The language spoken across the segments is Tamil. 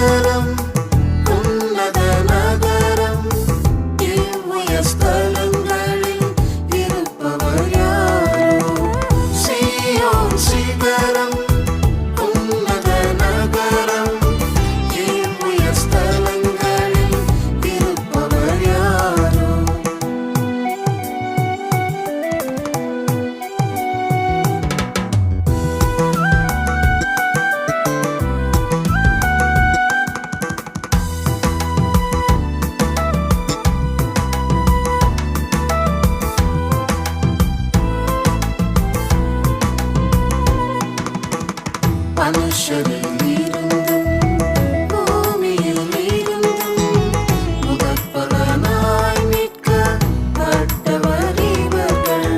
சிகரம் உன்னத நகரம் இவ்வுயர் ஸ்தலங்களில் இருப்பவர் யாரோ? சீயோன் சிகரம் உன்னத நகரம் இவ்வுயர் ஸ்தலங்களில் இருப்பவர் யாரோ? மனுஷரில் இருந்தும் பூமியில் இருந்தும் முதற்பலனாய் மீட்கப்பட்டவர் இவர்கள்.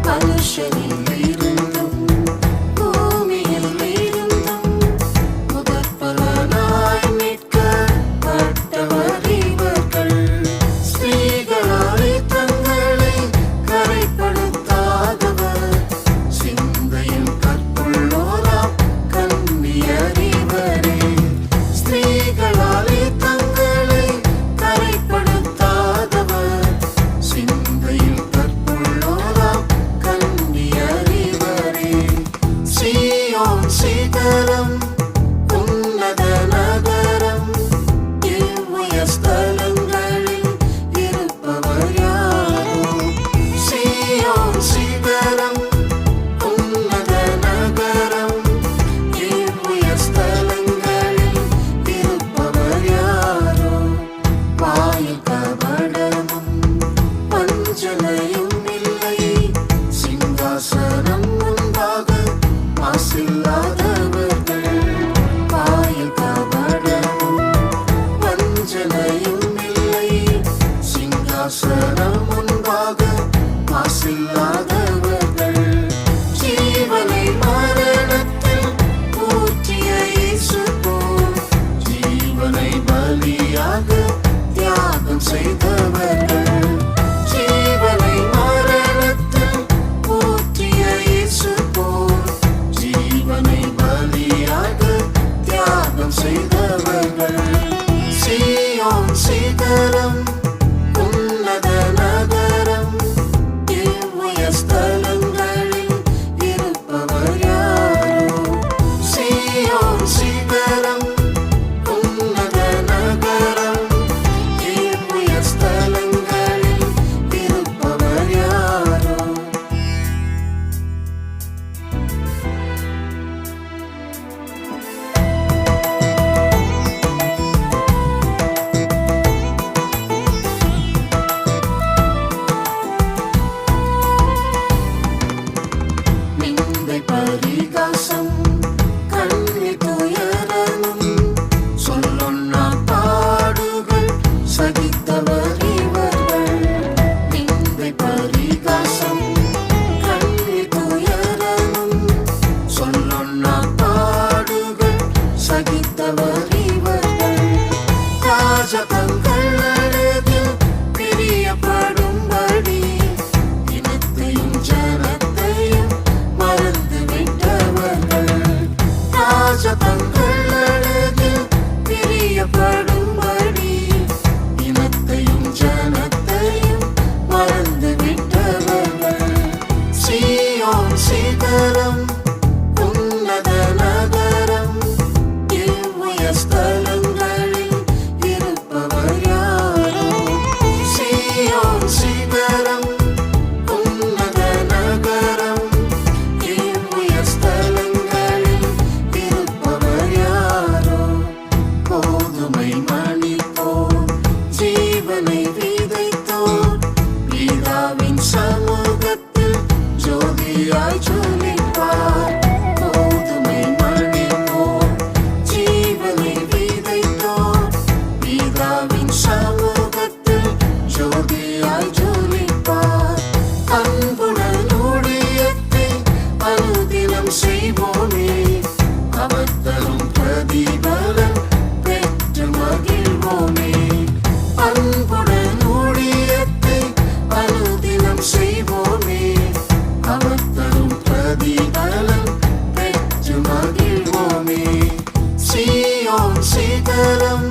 மனுஷரில் இருந்தும் பூமியில் இருந்தும் முதற்பலனாய் மீட்கப்பட்டவர் இவர்கள். ஸ்திரீகளாலே தங்களை கரைப்படுத்தாதவர், சிந்தையில் கற்புள்ளோராம் கன்னியரிவரே. ஸ்திரீகளாலே தங்களை கரைப்படுத்தாதவர், சிந்தையில் கற்புள்ளோராம் கன்னியரிவரே. சீயோன் சிகரம் உன்னத நகரம் இவ்வுயர் ஸ்தலங்களில் இருப்பவர் யாரோ? சீயோன் சிகரம் உன்னத நகரம் இவ்வுயர் ஸ்தலங்களில் இருப்பவர் யாரோ? வாயில் கபடமும் வஞ்சனையும் இல்லை, சிங்காசனம் முன்பாக மாசில்லாதவர்கள். வாயில் கபடமும் வஞ்சனையும் இல்லை, சிங்காசனம் முன்பாக மாசில்லாதவர்கள். ஜீவனை மரணத்தில் ஊற்றிய இயேசு போல் ஜீவனை பலியாக தியாகம் செய்தவர்கள். ஜீவனை மரணத்தில் ஊற்றிய இயேசு போல் ஜீவனை பலியாக தியாகம் செய்தவர்கள். சீயோன் சிகரம் உன்னத நகரம் இவ்வுயர் ஸ்தலங்களில் இருப்பவர் யாரோ? சீயோன் சிகரம் உன்னத நகரம் இவ்வுயர் ஸ்தலங்களில் இருப்பவர் யாரோ? நிந்தை பரிகாசம் கண்ணி துயரமும் சொல்லொன்னா பாடுகள் சகித்தவர் இவர்கள். நிந்தை பரிகாசம் கண்ணி துயரமும் சொல்லொன்னா பாடுகள் சகித்தவர் இவர்கள். ராஜதங்கள் அழகில் பிரியப்படும்படி இனத்தையும் ஜனத்தையும் மறந்து விட்டவர்கள். ராஜதங்கள் அழகில் பிரியப்படும்படி இனத்தையும் ஜனத்தையும் மறந்து விட்டவர்கள். சீயோன் சிகரம் உன்னத நகரம் இவ்வுயர் ஸ்தலங்களில் இருப்பவர் யாரோ? சீயோன் சிகரம் உன்னத நகரம் இவ்வுயர் ஸ்தலங்களில் இருப்பவர் சிகரம்